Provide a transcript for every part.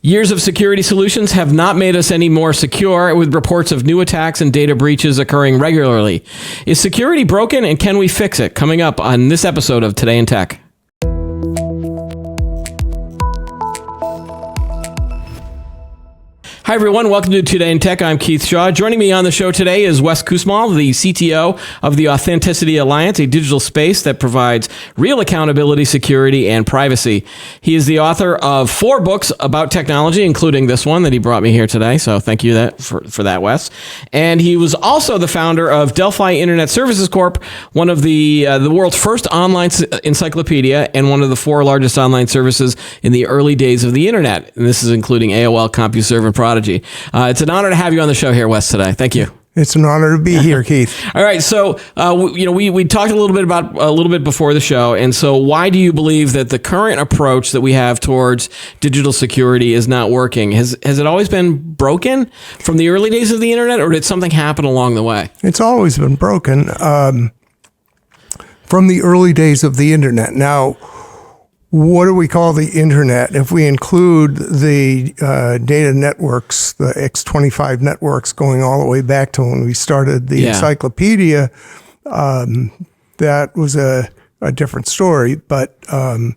Years of security solutions have not made us any more secure, with reports of new attacks and data breaches occurring regularly. Is security broken, and can we fix it? Coming up on this episode of Today in Tech. Hi, everyone. Welcome to Today in Tech. I'm Keith Shaw. Joining me on the show today is Wes Kussmaul, the CTO of the Authenticity Alliance, a digital space that provides real accountability, security, and privacy. He is the author of 4 books about technology, including this one that he brought me here today. So thank you for that, Wes. And he was also the founder of Delphi Internet Services Corp., one of the world's first online encyclopedia and one of the 4 largest online services in the early days of the internet. And this is including AOL, CompuServe, and Prodigy. It's an honor to have you on the show here, Wes, today. Thank you. It's an honor to be here, Keith. All right, so we talked a little bit before the show, and so why do you believe that the current approach that we have towards digital security is not working? Has it always been broken from the early days of the internet, or did something happen along the way? It's always been broken from the early days of the internet. Now, what do we call the internet? If we include the data networks, the X25 networks going all the way back to when we started the encyclopedia, that was a different story. But I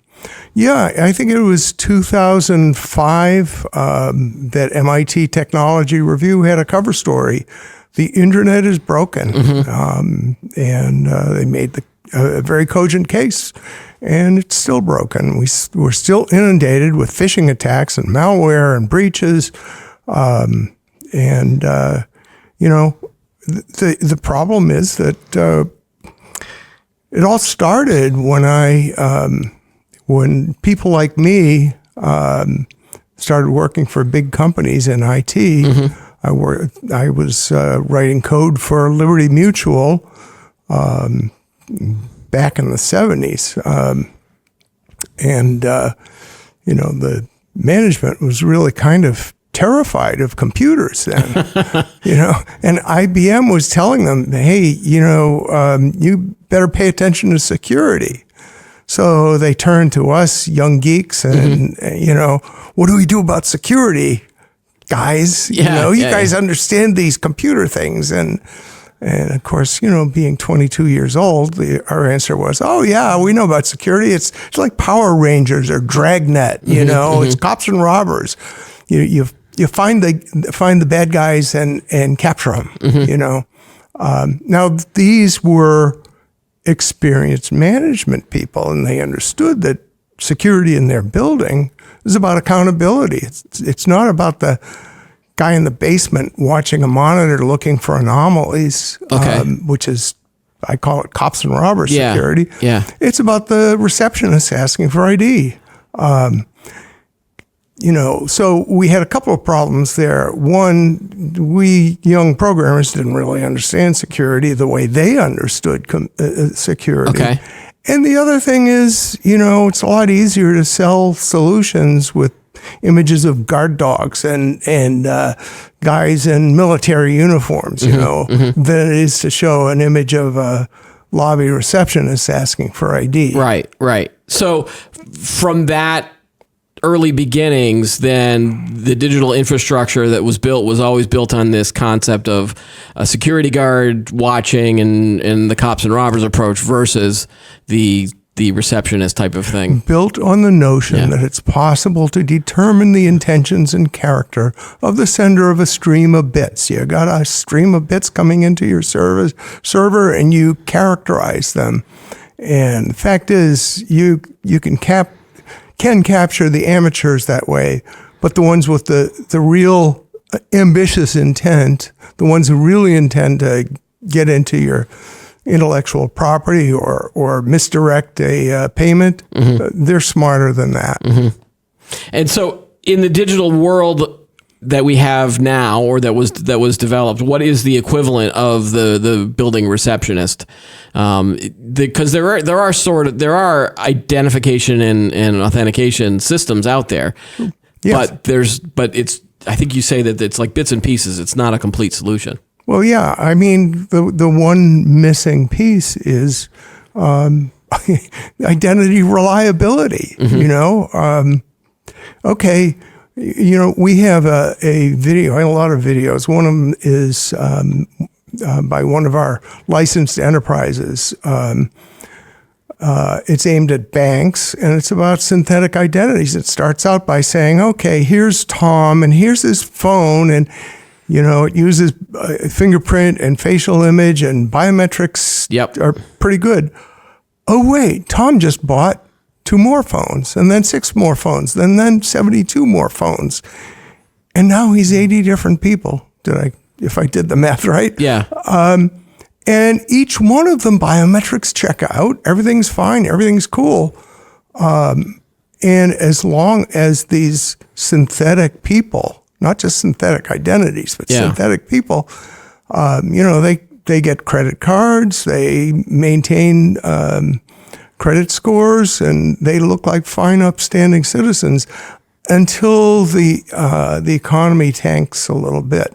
think it was 2005 that MIT Technology Review had a cover story. The internet is broken. Mm-hmm. And they made a very cogent case. And it's still broken. We're still inundated with phishing attacks and malware and breaches. The problem is that it all started when people like me started working for big companies in IT. Mm-hmm. I was writing code for Liberty Mutual back in the 70s. The management was really kind of terrified of computers then, and IBM was telling them, hey, you better pay attention to security. So they turned to us young geeks and, what do we do about security, guys? You guys understand these computer things. And of course, being 22 years old, our answer was, oh yeah, we know about security. It's like Power Rangers or Dragnet, it's cops and robbers. You find the bad guys and capture them, Now these were experienced management people, and they understood that security in their building is about accountability. It's not about the guy in the basement watching a monitor looking for anomalies, which is, I call it cops and robbers security. Yeah. It's about the receptionist asking for ID. So we had a couple of problems there. One, we young programmers didn't really understand security the way they understood security. Okay. And the other thing is, it's a lot easier to sell solutions with images of guard dogs and guys in military uniforms, than it is to show an image of a lobby receptionist asking for ID. Right. So from that early beginnings, then the digital infrastructure that was built was always built on this concept of a security guard watching and the cops and robbers approach versus the receptionist type of thing. Built on the notion that it's possible to determine the intentions and character of the sender of a stream of bits. You got a stream of bits coming into your server and you characterize them. And the fact is, you can capture the amateurs that way, but the ones with the real ambitious intent, the ones who really intend to get into your intellectual property or misdirect a payment, they're smarter than that. Mm-hmm. And so in the digital world that we have now, or that was developed, what is the equivalent of the building receptionist? Because there are identification and authentication systems out there, yes. but it's, I think you say that it's like bits and pieces. It's not a complete solution. Well, yeah. I mean, the one missing piece is identity reliability. Okay, You know, we have a video, a lot of videos. One of them is by one of our licensed enterprises. It's aimed at banks, and it's about synthetic identities. It starts out by saying, okay, here's Tom, and here's his phone, and, you know, it uses fingerprint and facial image, and biometrics are pretty good. Oh, wait, Tom just bought 2 more phones, and then 6 more phones, and then 72 more phones. And now he's 80 different people. If I did the math right? Yeah. And each one of them biometrics check out. Everything's fine. Everything's cool. And as long as these synthetic people, not just synthetic identities, but synthetic people, you know, they get credit cards, they maintain credit scores, and they look like fine, upstanding citizens until the economy tanks a little bit.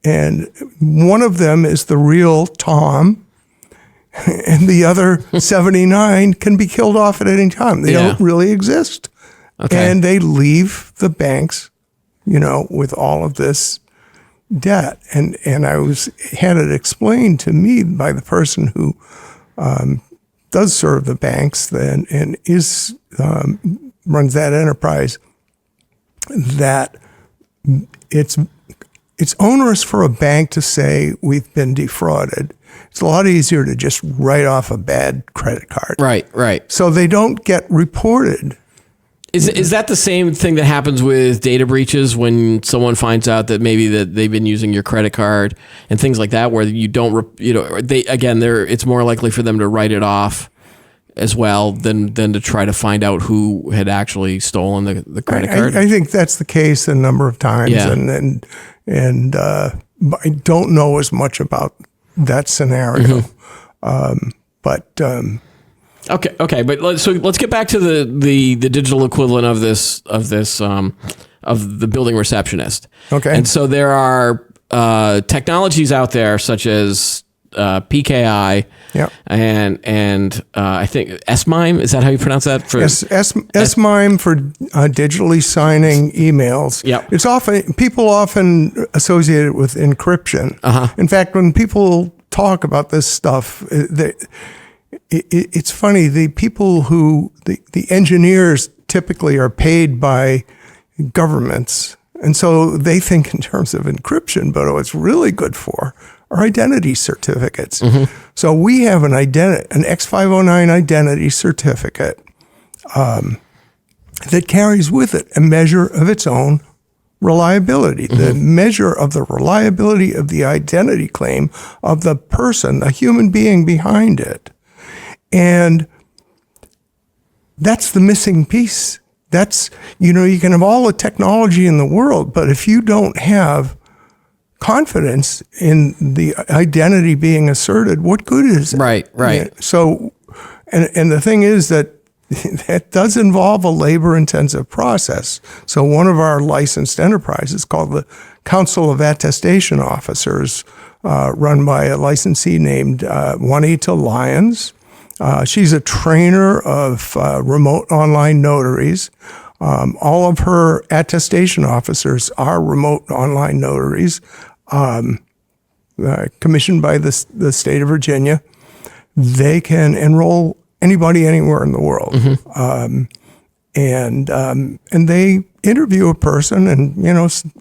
And one of them is the real Tom, and the other 79 can be killed off at any time. They don't really exist. Okay. And they leave the banks, you know, with all of this debt. And I had it explained to me by the person who does serve the banks then and runs that enterprise, that it's onerous for a bank to say we've been defrauded. It's a lot easier to just write off a bad credit card. Right. So they don't get reported. Is that the same thing that happens with data breaches when someone finds out that maybe that they've been using your credit card and things like that, where you don't, it's more likely for them to write it off as well than to try to find out who had actually stolen the credit card? I think that's the case a number of times, and I don't know as much about that scenario, but. Okay, but let's get back to the digital equivalent of the building receptionist. Okay, and so there are technologies out there such as PKI, and I think S-MIME. Is that how you pronounce that? S-MIME for digitally signing emails. Yep. People often associate it with encryption. In fact, when people talk about this stuff, it's funny. The people the engineers typically are paid by governments, and so they think in terms of encryption. But what's really good for are identity certificates. So we have an X509 identity certificate that carries with it a measure of its own reliability, the measure of the reliability of the identity claim of the person, the human being behind it. And that's the missing piece. That's, you can have all the technology in the world, but if you don't have confidence in the identity being asserted, what good is it? Right. Yeah. So, and the thing is that does involve a labor-intensive process. So one of our licensed enterprises called the Council of Attestation Officers, run by a licensee named Juanita Lyons. She's a trainer of remote online notaries. All of her attestation officers are remote online notaries, commissioned by the state of Virginia. They can enroll anybody anywhere in the world, and they interview a person and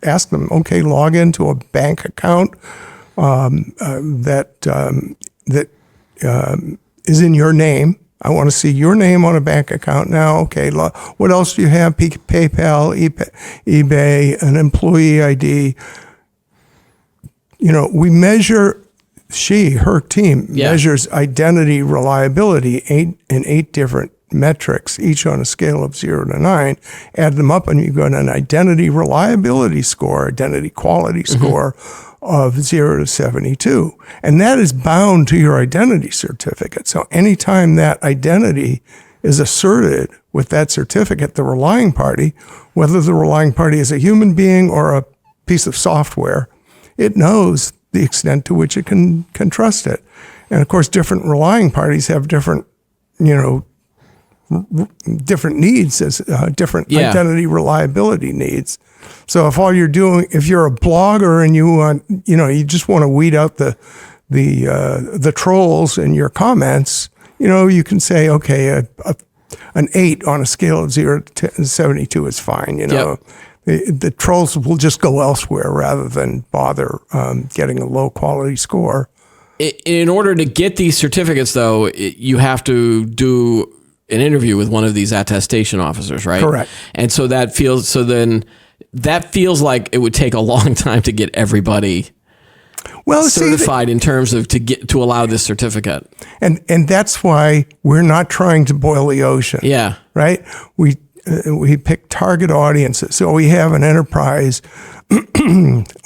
ask them, okay, log into a bank account that is in your name. I want to see your name on a bank account now. Okay, what else do you have? PayPal, eBay, an employee ID. We measure, her team measures identity reliability in 8 different metrics, each on a scale of 0 to 9. Add them up and you get an identity reliability score, identity quality score of 0 to 72. And that is bound to your identity certificate. So anytime that identity is asserted with that certificate, the relying party, whether the relying party is a human being or a piece of software, it knows the extent to which it can trust it. And of course, different relying parties have different, different needs, different identity reliability needs. So if all you're doing, if you're a blogger and you want, you just want to weed out the trolls in your comments, you can say, okay, an 8 on a scale of 0 to 72 is fine. Yep. The trolls will just go elsewhere rather than bother getting a low quality score. In order to get these certificates, though, you have to do an interview with one of these attestation officers, right? Correct. And so that feels like it would take a long time to get everybody certified in terms of to allow this certificate. And that's why we're not trying to boil the ocean. Yeah. Right? We pick target audiences. So we have an enterprise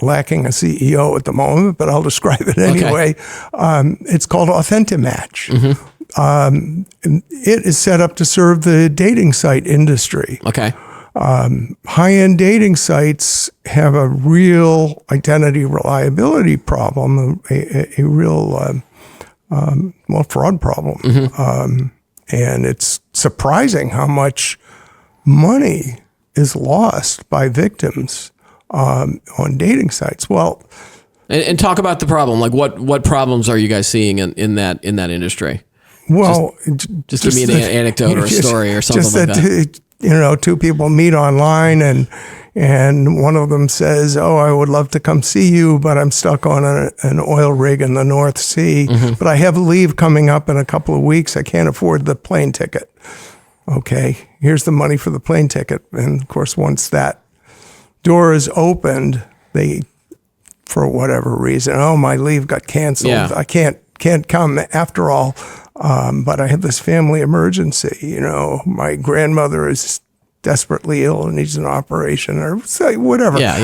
lacking a CEO at the moment, but I'll describe it anyway. Okay. It's called AuthentiMatch. Mm-hmm. It is set up to serve the dating site industry. Okay. High-end dating sites have a real identity reliability problem, a real fraud problem. Mm-hmm. And it's surprising how much money is lost by victims on dating sites. Well, and talk about the problem. Like what problems are you guys seeing in that industry? Well, just give me an anecdote or a story or something like that. Two people meet online and one of them says, "Oh, I would love to come see you, but I'm stuck on an oil rig in the North Sea. Mm-hmm. But I have leave coming up in a couple of weeks. I can't afford the plane ticket." Okay, here's the money for the plane ticket. And of course, once that door is opened, they, for whatever reason, my leave got canceled. Yeah. I can't come after all. But I have this family emergency. My grandmother is desperately ill and needs an operation, or say whatever. Yeah.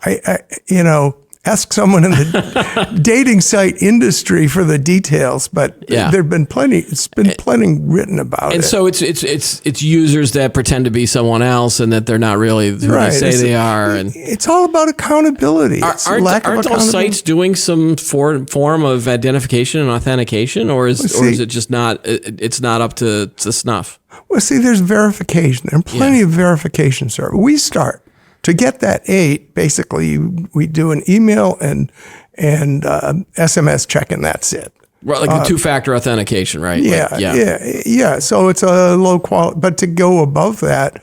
I ask someone in the dating site industry for the details, but there've been plenty. It's been plenty written about it. And so it's users that pretend to be someone else and that they're not really who they say they are. And it's all about accountability. Aren't those sites doing some form of identification and authentication, or is it just not? It's not up to snuff. Well, see, there's verification. There are plenty of verification services. We start. To get that 8, basically, we do an email and SMS check, and that's it. Right, like the two-factor authentication, right? Yeah. So it's a low quality. But to go above that,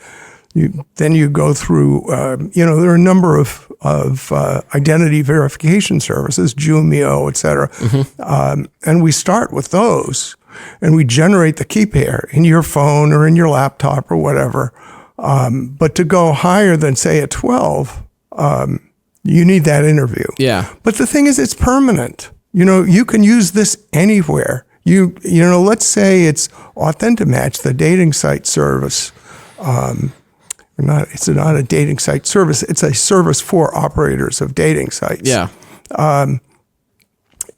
you go through. There are a number of identity verification services, Jumio, et cetera, mm-hmm. And we start with those, and we generate the key pair in your phone or in your laptop or whatever. But to go higher than, say, a 12, you need that interview. Yeah. But the thing is, it's permanent. You can use this anywhere. Let's say it's AuthentiMatch, the dating site service. It's not a dating site service. It's a service for operators of dating sites. Yeah.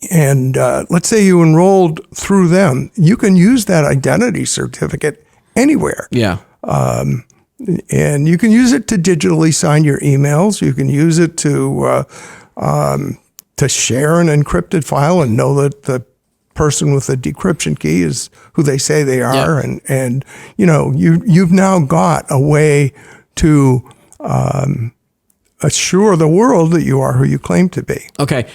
And let's say you enrolled through them. You can use that identity certificate anywhere. Yeah. And you can use it to digitally sign your emails. You can use it to share an encrypted file and know that the person with the decryption key is who they say they are. Yeah. And you've now got a way to assure the world that you are who you claim to be. Okay.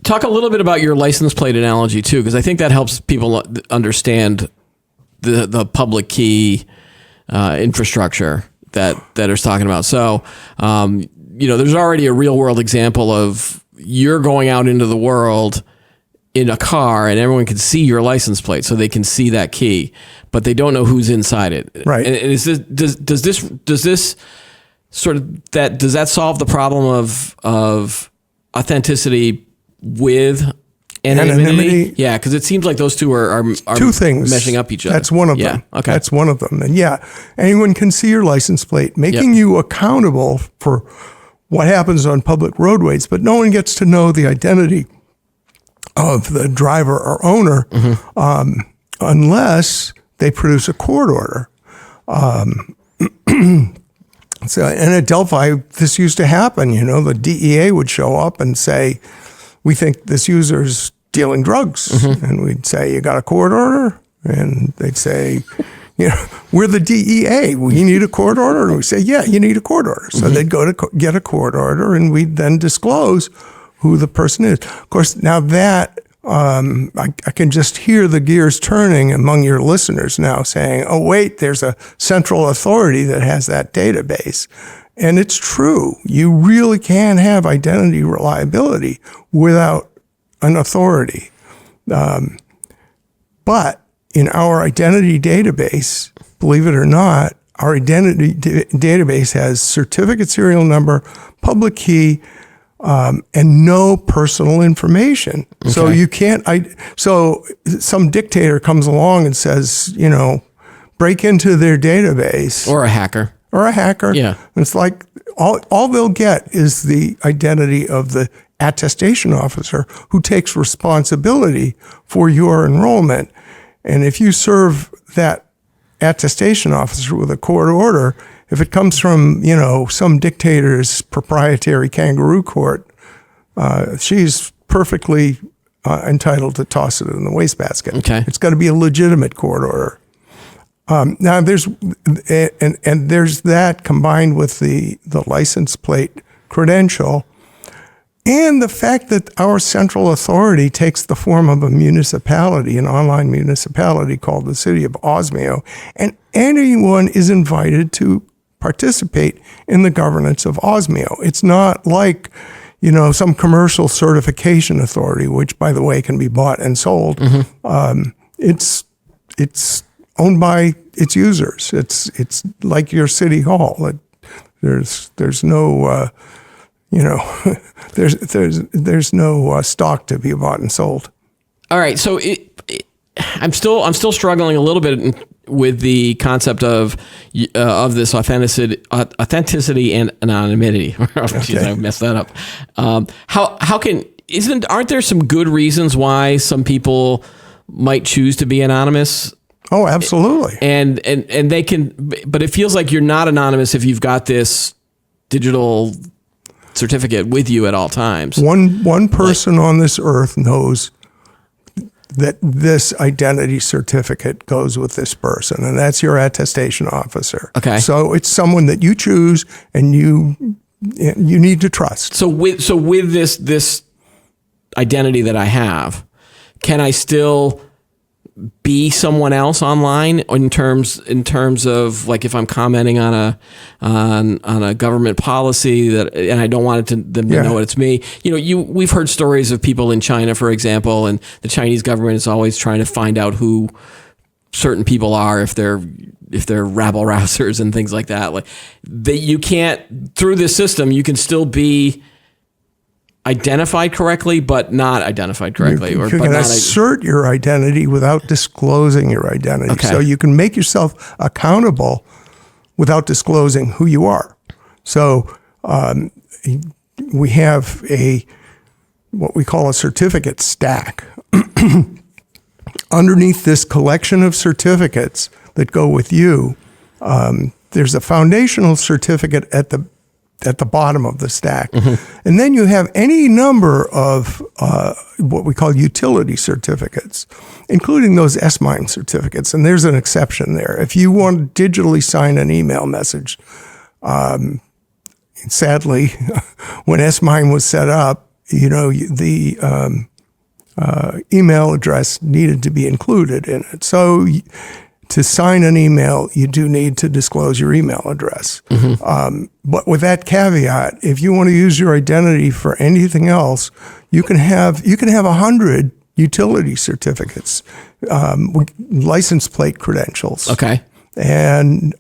Talk a little bit about your license plate analogy too, because I think that helps people understand the public key infrastructure that it's talking about. So, there's already a real world example of you're going out into the world in a car and everyone can see your license plate, so they can see that key, but they don't know who's inside it. Right. And is this, does this sort of does that solve the problem of authenticity with anonymity? Yeah, because it seems like those two are two things meshing up each other. That's one of them. Okay. That's one of them. And anyone can see your license plate, making you accountable for what happens on public roadways, but no one gets to know the identity of the driver or owner unless they produce a court order. So, and at Delphi, this used to happen. The DEA would show up and say, "We think this user's dealing drugs." Mm-hmm. And we'd say, "You got a court order?" And they'd say, we're the DEA. We need a court order. And we say, yeah, you need a court order. So they'd go to get a court order, and we'd then disclose who the person is. Of course, now that I can just hear the gears turning among your listeners now saying, oh, wait, there's a central authority that has that database. And it's true. You really can have identity reliability without an authority. But in our identity database, believe it or not, our identity database has certificate serial number, public key, and no personal information. Okay. So you can't, so some dictator comes along and says, break into their database. Or a hacker. Yeah. And it's like all they'll get is the identity of the attestation officer who takes responsibility for your enrollment. And if you serve that attestation officer with a court order, if it comes from, some dictator's proprietary kangaroo court, she's perfectly entitled to toss it in the wastebasket. Okay. It's got to be a legitimate court order. Now there's that combined with the license plate credential, and the fact that our central authority takes the form of a municipality, an online municipality called the City of Osmio, and anyone is invited to participate in the governance of Osmio. It's not like, some commercial certification authority, which, by the way, can be bought and sold. Mm-hmm. It's owned by its users. It's like your city hall. There's no there's no stock to be bought and sold. All right, so I'm still struggling a little bit with the concept of this authenticity and anonymity. Jeez, I messed that up. Aren't there some good reasons why some people might choose to be anonymous? Oh, absolutely. And they can, but it feels like you're not anonymous if you've got this digital certificate with you at all times. One person on this earth knows that this identity certificate goes with this person, and that's your attestation officer. Okay. So it's someone that you choose and you need to trust. So with this identity that I have, can I still be someone else online in terms of, like, if I'm commenting on a government policy and I don't want them to know it's me? We've heard stories of people in China, for example, and the Chinese government is always trying to find out who certain people are, if they're rabble rousers and things like that. Like, you can't, through this system, you can still be identified correctly, but not identified correctly. You can assert your identity without disclosing your identity. Okay. So you can make yourself accountable without disclosing who you are. So we have what we call a certificate stack. Underneath this collection of certificates that go with you, there's a foundational certificate at the bottom of the stack. Mm-hmm. And then you have any number of what we call utility certificates, including those S-MIME certificates. And there's an exception there. If you want to digitally sign an email message, sadly, when S-MIME was set up, the email address needed to be included in it. So to sign an email, you do need to disclose your email address. Mm-hmm. But with that caveat, if you want to use your identity for anything else, you can have 100 utility certificates, license plate credentials. Okay. And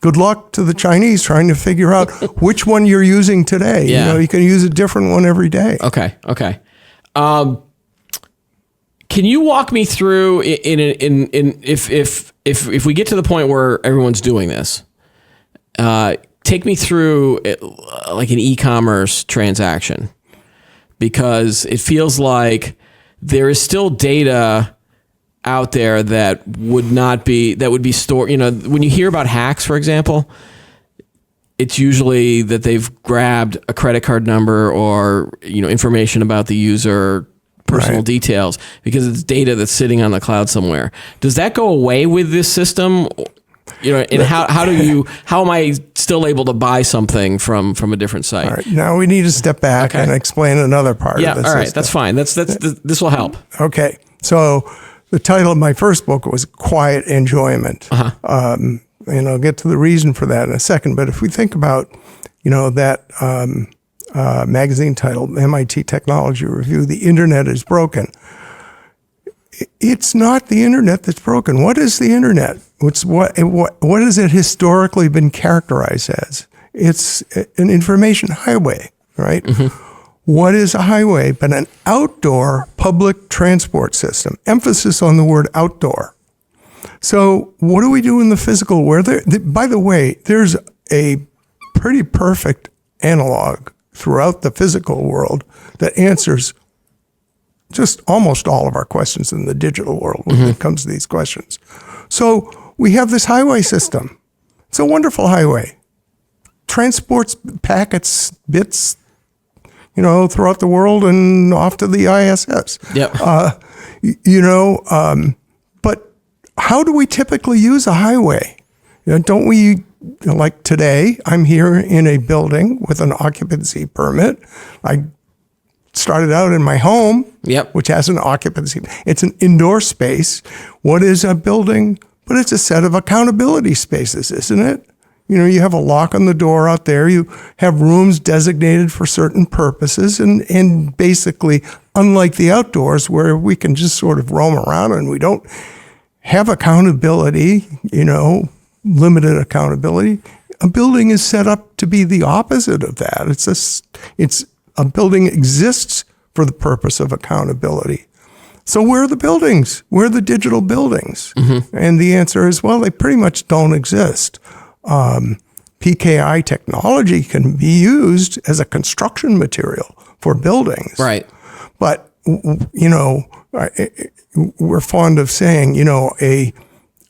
good luck to the Chinese trying to figure out which one you're using today. Yeah. You can use a different one every day. Okay. Can you walk me through if we get to the point where everyone's doing this? Take me through like an e-commerce transaction, because it feels like there is still data out there that would be stored. When you hear about hacks, for example, it's usually that they've grabbed a credit card number or information about the user personal Right. details because it's data that's sitting on the cloud somewhere. Does that go away with this system? And how am I still able to buy something from a different site? All right, now we need to step back and explain another part Yeah, of the all right, system. that's fine. This will help. Okay, so the title of my first book was Quiet Enjoyment. And I'll get to the reason for that in a second. But if we think about, that magazine titled MIT Technology Review, The Internet is Broken. It's not the internet that's broken. What is the internet? What has it historically been characterized as? It's an information highway, right? What is a highway but an outdoor public transport system? Emphasis on the word outdoor. So what do we do in the physical world? By the way, there's a pretty perfect analog throughout the physical world that answers just almost all of our questions in the digital world when it comes to these questions. So we have this highway system. It's a wonderful highway. Transports packets, bits, throughout the world and off to the ISS. Yep. But how do we typically use a highway? Don't we, like today, I'm here in a building with an occupancy permit. I started out in my home, which has an occupancy. It's an indoor space. What is a building? But it's a set of accountability spaces, isn't it? You have a lock on the door out there. You have rooms designated for certain purposes. And basically, unlike the outdoors where we can just sort of roam around and we don't have accountability, limited accountability, a building is set up to be the opposite of that. A building exists for the purpose of accountability. So where are the buildings? Where are the digital buildings? And the answer is, well, they pretty much don't exist. PKI technology can be used as a construction material for buildings. Right. But, we're fond of saying, a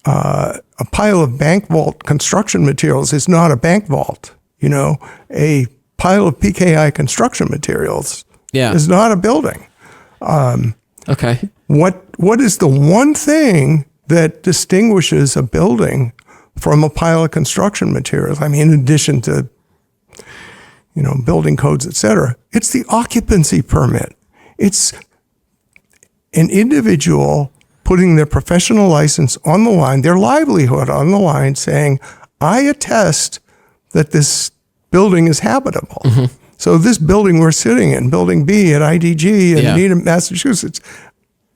pile of bank vault construction materials is not a bank vault. A pile of PKI construction materials is not a building. Okay. What is the one thing that distinguishes a building from a pile of construction materials? I mean, in addition to, building codes, et cetera, it's the occupancy permit. It's an individual putting their professional license on the line, their livelihood on the line, saying, I attest that this building is habitable. So this building we're sitting in, Building B at IDG in Needham, Massachusetts,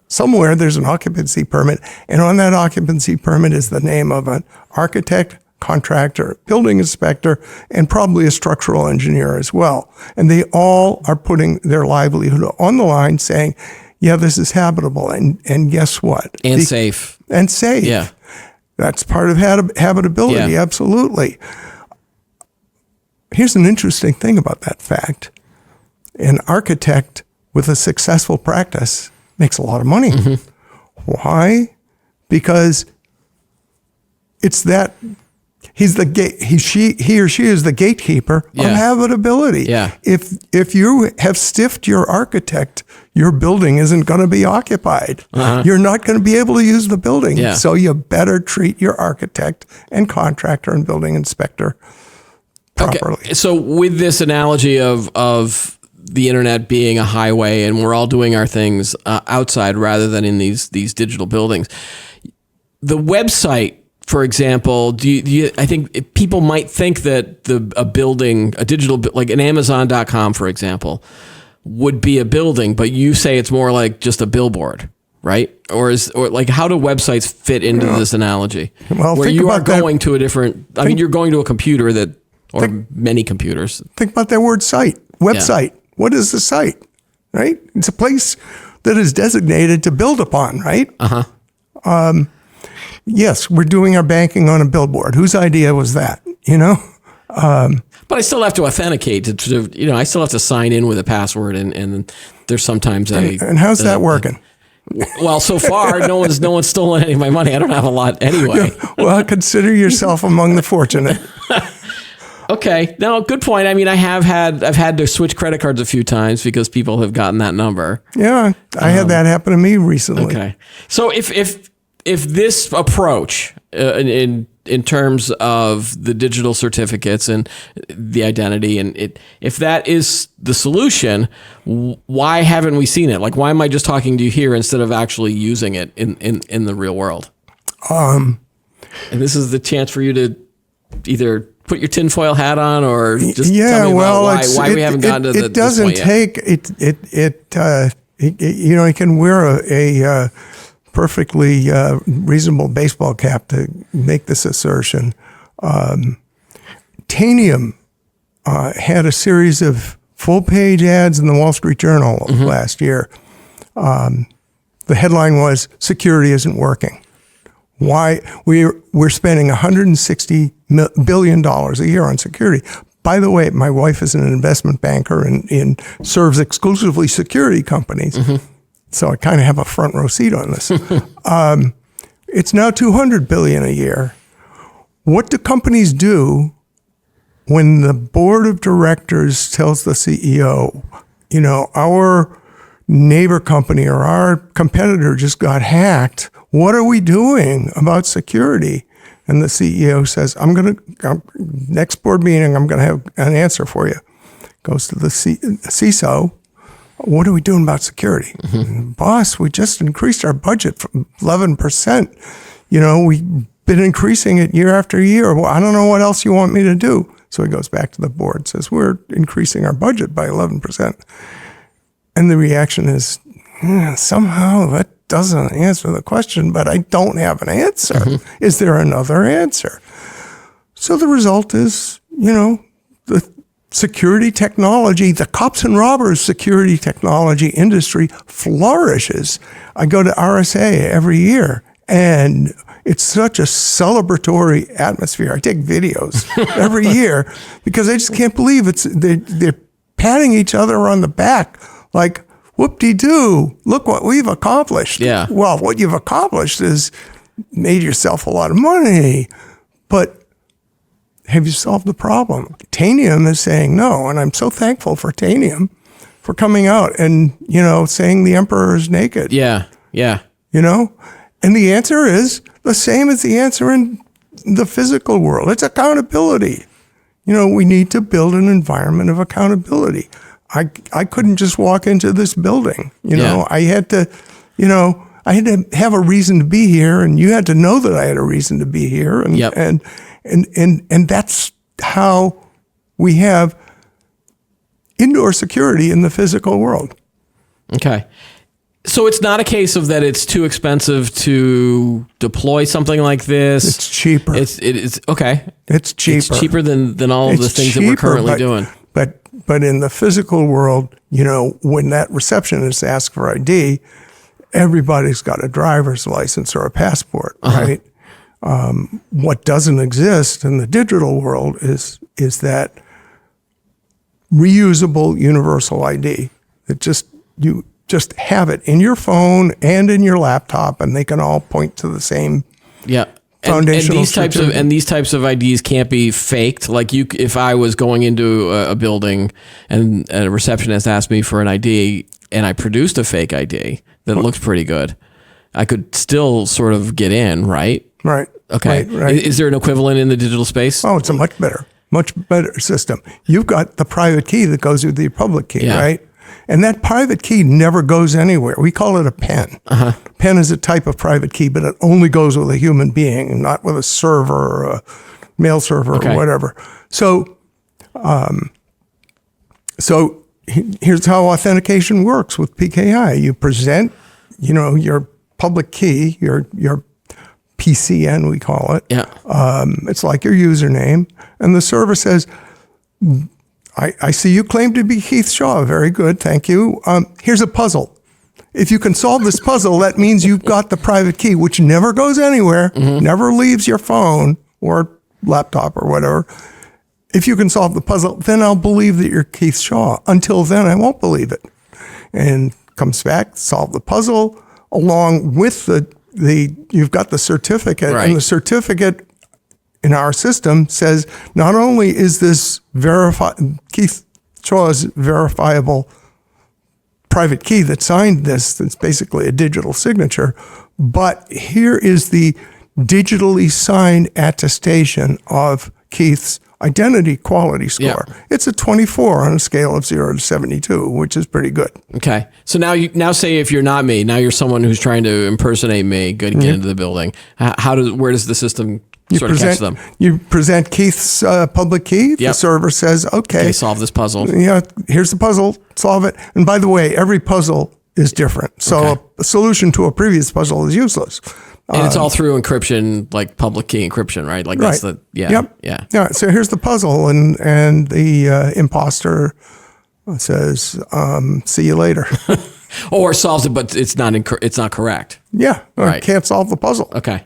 somewhere there's an occupancy permit, and on that occupancy permit is the name of an architect, contractor, building inspector, and probably a structural engineer as well. And they all are putting their livelihood on the line saying, yeah, this is habitable, and guess what? And safe. And safe. Yeah. That's part of habitability, absolutely. Here's an interesting thing about that fact. An architect with a successful practice makes a lot of money. Why? Because it's that he's the gate. He or she is the gatekeeper of habitability. Yeah. If you have stiffed your architect, your building isn't going to be occupied. You're not going to be able to use the building. Yeah. So you better treat your architect and contractor and building inspector properly. Okay. So with this analogy of the internet being a highway and we're all doing our things outside rather than in these digital buildings, the website, for example, I think people might think that a digital, like an Amazon.com, for example, would be a building, but you say it's more like just a billboard, right? Or how do websites fit into this analogy? Well, where think you are about that. going to a different, you're going to a computer or many computers. Think about that word site, website. What is the site, right? It's a place that is designated to build upon, right? Yes, we're doing our banking on a billboard. Whose idea was that, But I still have to authenticate I still have to sign in with a password and there's sometimes and how's that working? Well, so far, no one's stolen any of my money. I don't have a lot anyway. Well, consider yourself among the fortunate. Okay. No, good point. I mean, I've had to switch credit cards a few times because people have gotten that number. Yeah, I had that happen to me recently. Okay. So if this approach in terms of the digital certificates and the identity, and if that is the solution, why haven't we seen it? Like, why am I just talking to you here instead of actually using it in the real world? And this is the chance for you to either put your tinfoil hat on or just tell me about why we haven't gotten to it doesn't this point take it. You can wear a perfectly reasonable baseball cap to make this assertion. Tanium had a series of full-page ads in the Wall Street Journal last year. The headline was, "Security isn't working." Why? We're spending $160 billion a year on security. By the way, my wife is an investment banker and serves exclusively security companies. So I kind of have a front row seat on this. It's now $200 billion a year. What do companies do when the board of directors tells the CEO, our neighbor company or our competitor just got hacked? What are we doing about security? And the CEO says, next board meeting, I'm going to have an answer for you. Goes to the CISO. What are we doing about security? Boss, we just increased our budget from 11%. We've been increasing it year after year. Well, I don't know what else you want me to do. So he goes back to the board, says, we're increasing our budget by 11%. And the reaction is, somehow that doesn't answer the question, but I don't have an answer. Is there another answer? So the result is, the security technology, the cops and robbers security technology industry flourishes. I go to RSA every year, and it's such a celebratory atmosphere. I take videos every year because I just can't believe they're patting each other on the back like, whoop-de-doo, look what we've accomplished. Yeah. Well, what you've accomplished is made yourself a lot of money, but have you solved the problem? Tanium is saying no, and I'm so thankful for Tanium for coming out and, saying the emperor is naked. Yeah, And the answer is the same as the answer in the physical world. It's accountability. We need to build an environment of accountability. I couldn't just walk into this building. I had to, I had to have a reason to be here, and you had to know that I had a reason to be here. And that's how we have indoor security in the physical world. Okay. So it's not a case of that it's too expensive to deploy something like this. It's cheaper. It's okay. It's cheaper. It's cheaper than all of the things that we're currently doing. But in the physical world, when that receptionist asks for ID, everybody's got a driver's license or a passport, right? What doesn't exist in the digital world is that reusable universal ID. You just have it in your phone and in your laptop, and they can all point to the same. Yeah. And these types of IDs can't be faked. Like if I was going into a building and a receptionist asked me for an ID and I produced a fake ID that looked pretty good, I could still sort of get in, right? Right. Okay. Right. Is there an equivalent in the digital space? Oh, it's a much better system. You've got the private key that goes with the public key, right? And that private key never goes anywhere. We call it a pen. Pen is a type of private key, but it only goes with a human being, and not with a server or a mail server or whatever. So, here's how authentication works with PKI. You present, your public key, your PCN, we call it. Yeah. It's like your username, and the server says, I see you claim to be Keith Shaw. Very good, thank you. Here's a puzzle. If you can solve this puzzle, that means you've got the private key, which never goes anywhere, never leaves your phone or laptop or whatever. If you can solve the puzzle, then I'll believe that you're Keith Shaw. Until then, I won't believe it. And comes back, solve the puzzle, along with the you've got the certificate, and the certificate in our system says not only is this Keith Shaw's verifiable private key that signed this, that's basically a digital signature, but here is the digitally signed attestation of Keith's identity quality score. Yeah. It's a 24 on a scale of 0 to 72, which is pretty good. Okay. So now say if you're not me, now you're someone who's trying to impersonate me, get into the building. Where does the system sort of catch them? You present Keith's public key. Yep. The server says, okay, Solve this puzzle. yeah, here's the puzzle, solve it. And by the way, every puzzle is different. So Okay. a solution to a previous puzzle is useless. And it's all through encryption, like public key encryption, right? Like that's Right. yeah. Yeah. So here's the puzzle, and the imposter says, "See you later." Or solves it, but it's not correct. Yeah. Right. Can't solve the puzzle. Okay.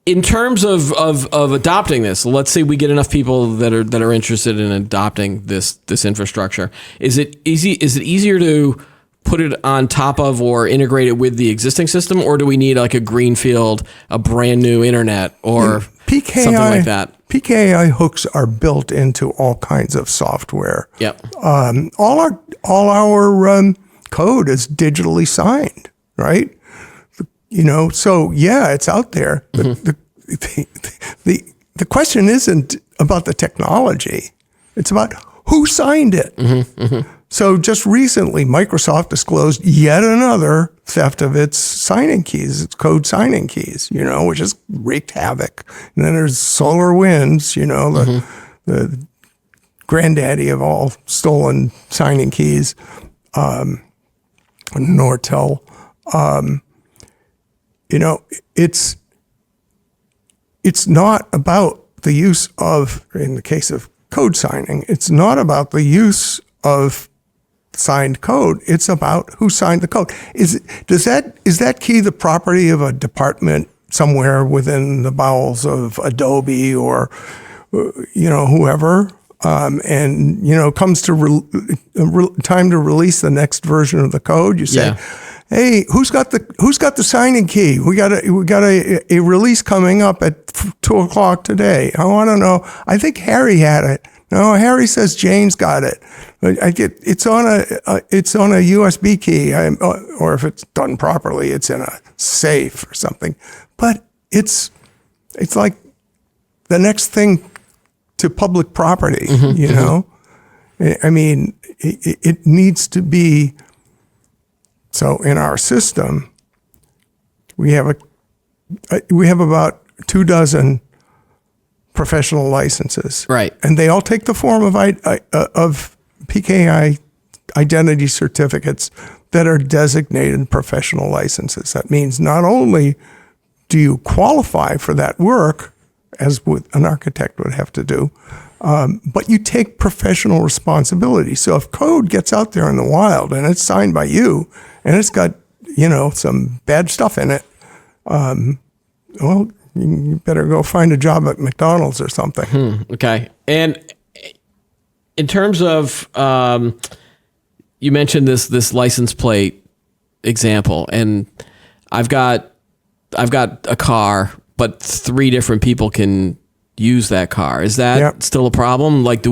In terms of adopting this, let's say we get enough people that are interested in adopting this infrastructure. Is it easier to put it on top of or integrate it with the existing system, or do we need like a greenfield, a brand new internet, or something like that? PKI hooks are built into all kinds of software. Yep. All our code is digitally signed, right? So yeah, it's out there. The question isn't about the technology; it's about who signed it. So just recently, Microsoft disclosed yet another theft of its signing keys, its code signing keys, which has wreaked havoc. And then there's SolarWinds, the granddaddy of all stolen signing keys, Nortel. It's not about the use of, in the case of code signing, it's not about the use of signed code. It's about who signed the code. Is that key the property of a department somewhere within the bowels of Adobe or whoever? And comes to time to release the next version of the code, you say, "Hey, who's got the signing key? We got a release coming up at 2:00 today. I want to know. I think Harry had it. No, Harry says Jane's got it. It's on a USB key, or if it's done properly, it's in a safe or something. But it's like the next thing to public property. I mean, it needs to be. So in our system, we have about 24 professional licenses, Right? And they all take the form of PKI identity certificates that are designated professional licenses. That means not only do you qualify for that work, as an architect would have to do, but you take professional responsibility. So if code gets out there in the wild and it's signed by you and it's got, some bad stuff in it, well, you better go find a job at McDonald's or something. Okay. And in terms of, you mentioned this license plate example, and I've got a car, but 3 different people can use that car. Is that still a problem? Like,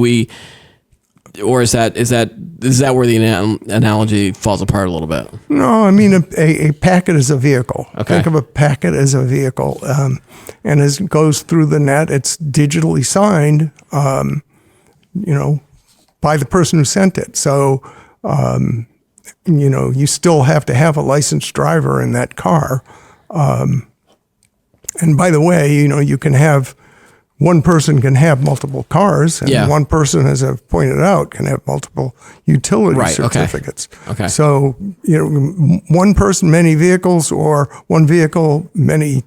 or is that where the analogy falls apart a little bit? No, I mean a packet is a vehicle. Okay. Think of a packet as a vehicle, and as it goes through the net, it's digitally signed, by the person who sent it. So, you still have to have a licensed driver in that car. And by the way, you can have. One person can have multiple cars, and one person, as I've pointed out, can have multiple utility certificates. Okay. So, one person, many vehicles, or one vehicle, many,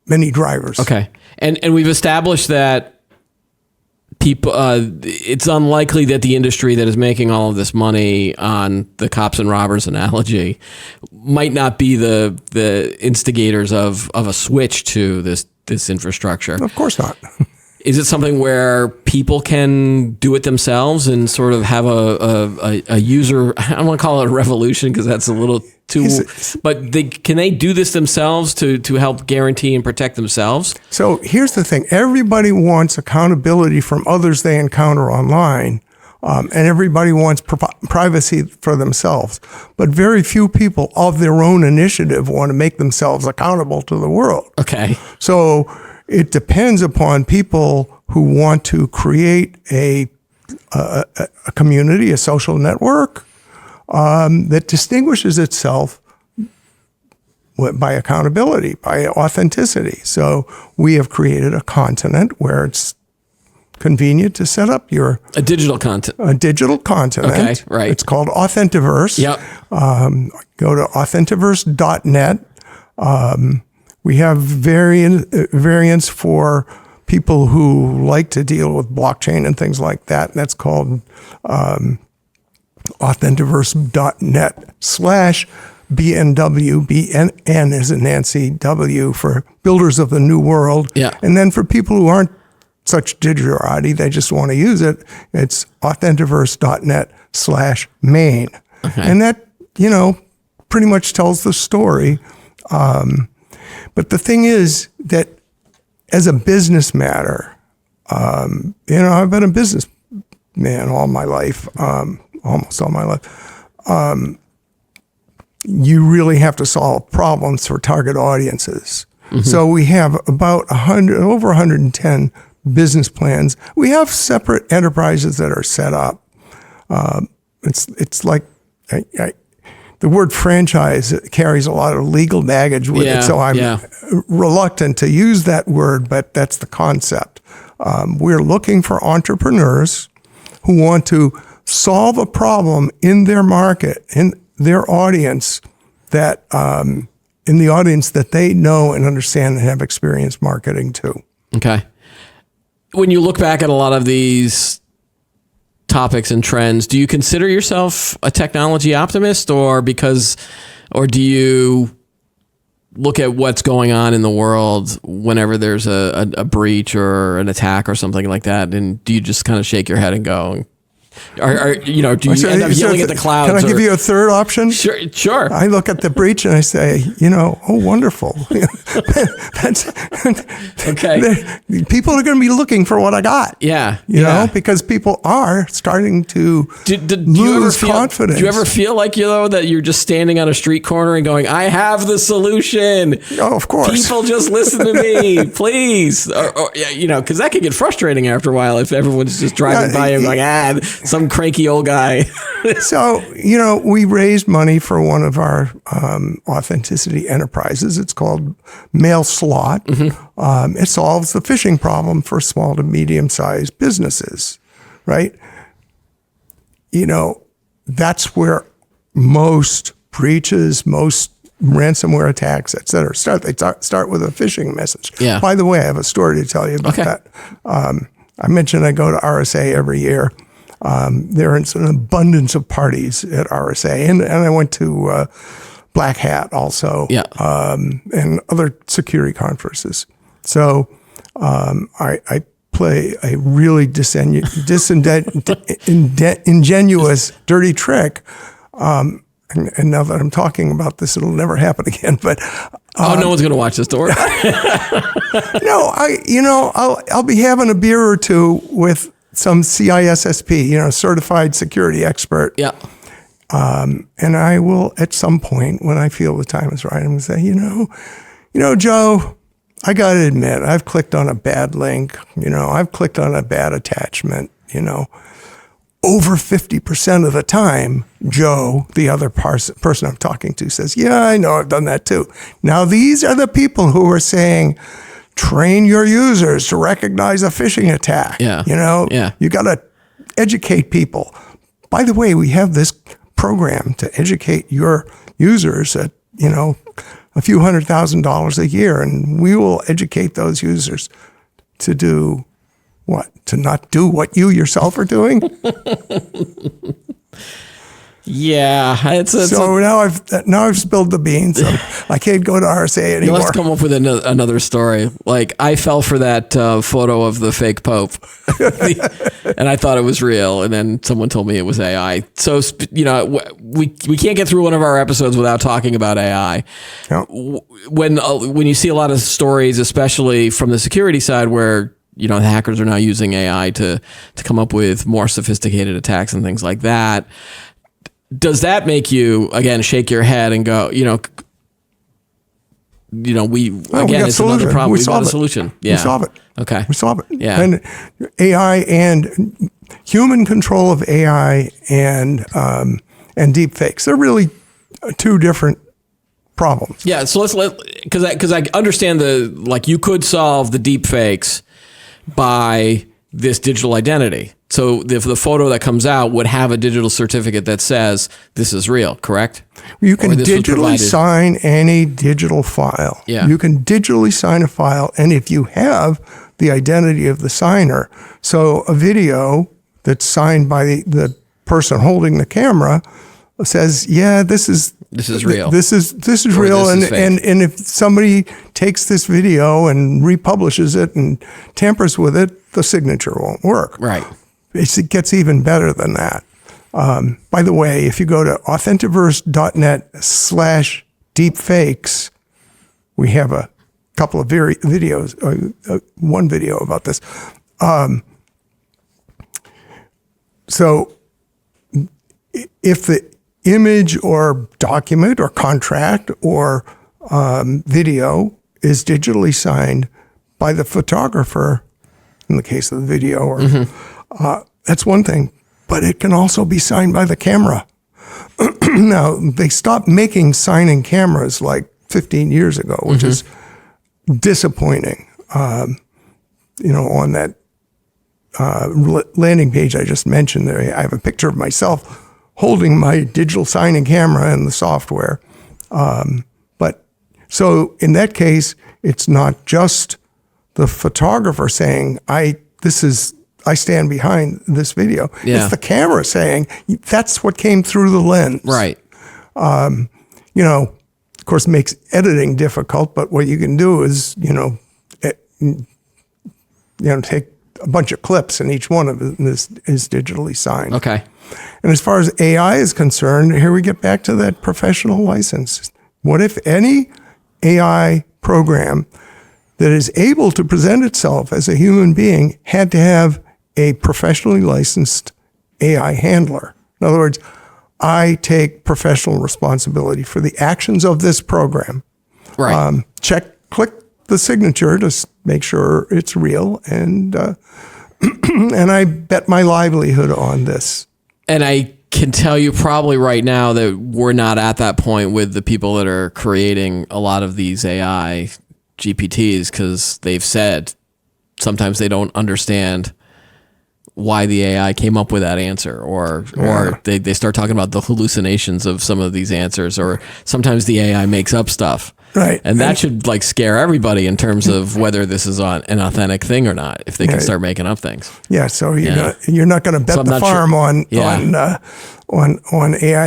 many drivers. Okay. And we've established that people, it's unlikely that the industry that is making all of this money on the cops and robbers analogy might not be the instigators of a switch to this infrastructure. Of course not. Is it something where people can do it themselves and sort of have a user, I don't want to call it a revolution because that's a little But can they do this themselves to help guarantee and protect themselves? So here's the thing. Everybody wants accountability from others they encounter online. And everybody wants privacy for themselves. But very few people of their own initiative want to make themselves accountable to the world. Okay. So it depends upon people who want to create a community, a social network that distinguishes itself by accountability, by authenticity. So we have created a continent where it's convenient to set up a digital continent. Okay, right. It's called Authentiverse. Yep. Go to authentiverse.net. We have variants for people who like to deal with blockchain and things like that. And that's called authentiverse.net/BNW. BN is in Nancy, W for Builders of the New World. Yeah. And then for people who aren't such digitality, they just want to use it, it's authentiverse.net/main. Okay. And that, pretty much tells the story. But the thing is that as a business matter, I've been a businessman all my life, almost all my life. You really have to solve problems for target audiences. Mm-hmm. So we have about over 110 business plans. We have separate enterprises that are set up. It's like the word franchise carries a lot of legal baggage with it, so I'm reluctant to use that word, but that's the concept. We're looking for entrepreneurs who want to solve a problem in their market, in their audience, that in the audience that they know and understand and have experience marketing to. Okay. When you look back at a lot of these topics and trends, do you consider yourself a technology optimist, or do you look at what's going on in the world whenever there's a breach or an attack or something like that, and do you just kind of shake your head and go, do you end up yelling at the clouds? Can I give you a third option? Sure. I look at the breach and I say, oh, wonderful. That's okay. People are going to be looking for what I got. Yeah. You know, because people are starting to lose confidence. Do you ever feel like, that you're just standing on a street corner and going, I have the solution? Oh, of course. People just listen to me, please. Because that could get frustrating after a while if everyone's just driving by and going, some cranky old guy. So, we raised money for one of our authenticity enterprises. It's called MailSlot. Mm-hmm. It solves the phishing problem for small to medium-sized businesses, right? That's where most breaches, most ransomware attacks, et cetera, start. They start with a phishing message. Yeah. By the way, I have a story to tell you about that. I mentioned I go to RSA every year. There is an abundance of parties at RSA, and I went to Black Hat also, and other security conferences. So I play a really ingenuous, dirty trick. And now that I'm talking about this, it'll never happen again. But no one's going to watch this, don't worry. No, I'll be having a beer or two with some CISSP, certified security expert. Yeah. And I will, at some point, when I feel the time is right, I'm going to say, Joe, I got to admit, I've clicked on a bad link. I've clicked on a bad attachment. Over 50% of the time, Joe, the other person I'm talking to, says, yeah, I know, I've done that too. Now, these are the people who are saying, train your users to recognize a phishing attack. Yeah. You got to educate people. By the way, we have this program to educate your users at, a few $100,000 a year, and we will educate those users to do what? To not do what you yourself are doing? Yeah, So now I've spilled the beans. So I can't go to RSA anymore. let's come up with another story. Like, I fell for that photo of the fake Pope, and I thought it was real, and then someone told me it was AI. So, we can't get through one of our episodes without talking about AI. Yeah. When you see a lot of stories, especially from the security side, where the hackers are now using AI to come up with more sophisticated attacks and things like that. Does that make you, again, shake your head and go, it's another problem. We've got a solution. Yeah. We solve it. Okay. We solve it. Yeah. And AI and human control of AI and deep fakes, they're really two different problems. Yeah. So because I understand you could solve the deep fakes by this digital identity. So the photo that comes out would have a digital certificate that says this is real, correct? You can digitally sign any digital file. Yeah. You can digitally sign a file, and if you have the identity of the signer, so a video that's signed by the person holding the camera says, yeah, this is real. This is real, and if somebody takes this video and republishes it and tampers with it, the signature won't work. Right. It gets even better than that. By the way, if you go to authentiverse.net/deepfakes, we have a couple of videos, one video about this. So if the image or document or contract or video is digitally signed by the photographer, in the case of the video, or that's one thing, but it can also be signed by the camera. Now, they stopped making signing cameras like 15 years ago, which is disappointing. On that landing page I just mentioned there, I have a picture of myself holding my digital signing camera and the software. But so in that case, it's not just the photographer saying, I stand behind this video. Yeah. It's the camera saying, that's what came through the lens. Right. Of course, it makes editing difficult, but what you can do is, take a bunch of clips, and each one of them is digitally signed. Okay. And as far as AI is concerned, here we get back to that professional license. What if any AI program that is able to present itself as a human being had to have a professionally licensed AI handler? In other words, I take professional responsibility for the actions of this program. Right. Click the signature to make sure it's real, and and I bet my livelihood on this. And I can tell you probably right now that we're not at that point with the people that are creating a lot of these AI GPTs, because they've said sometimes they don't understand why the AI came up with that answer, or they start talking about the hallucinations of some of these answers, or sometimes the AI makes up stuff. Right. And that should scare everybody in terms of whether this is an authentic thing or not, if they can start making up things. Yeah, so you're not going to bet the farm on AI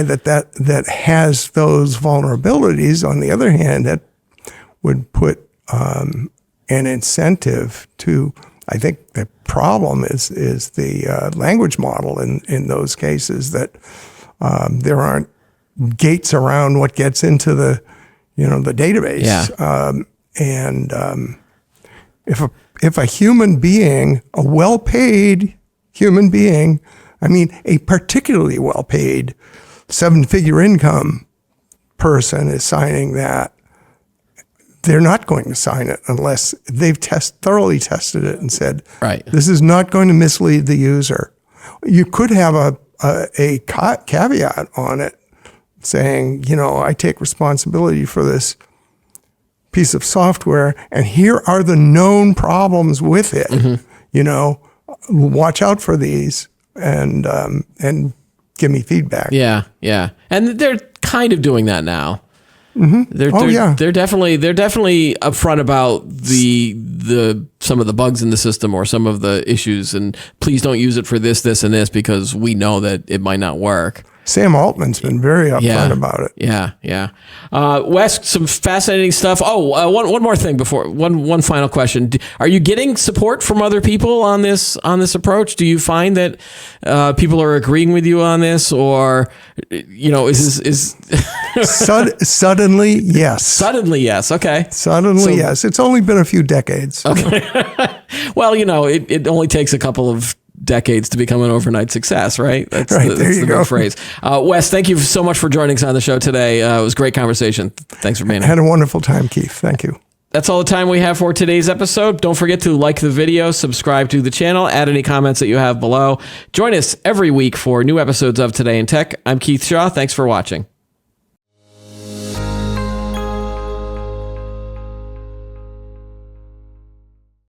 that has those vulnerabilities. On the other hand, that would put an incentive to, I think the problem is the language model in those cases, that there aren't gates around what gets into the database. Yeah. If a human being, a well-paid human being, I mean, a particularly well-paid 7-figure income person is signing that, they're not going to sign it unless they've thoroughly tested it and said, right, this is not going to mislead the user. You could have a caveat on it saying, I take responsibility for this piece of software, and here are the known problems with it. Watch out for these, and give me feedback. Yeah, yeah, and they're kind of doing that now. They're definitely upfront about the some of the bugs in the system or some of the issues, and please don't use it for this, and this, because we know that it might not work. Sam Altman's been very upfront about it. Yeah. Wes, some fascinating stuff. Oh, one more thing before one final question. Are you getting support from other people on this approach? Do you find that people are agreeing with you on this, or is Suddenly, yes. Suddenly, yes. Okay. Suddenly, yes. It's only been a few decades. Okay. Well, it only takes a couple of decades to become an overnight success, right? That's right. There you go. Big phrase. Wes, thank you so much for joining us on the show today. It was a great conversation. Thanks for being here. Had a wonderful time, Keith. Thank you. That's all the time we have for today's episode. Don't forget to like the video, subscribe to the channel, add any comments that you have below. Join us every week for new episodes of Today in Tech. I'm Keith Shaw. Thanks for watching.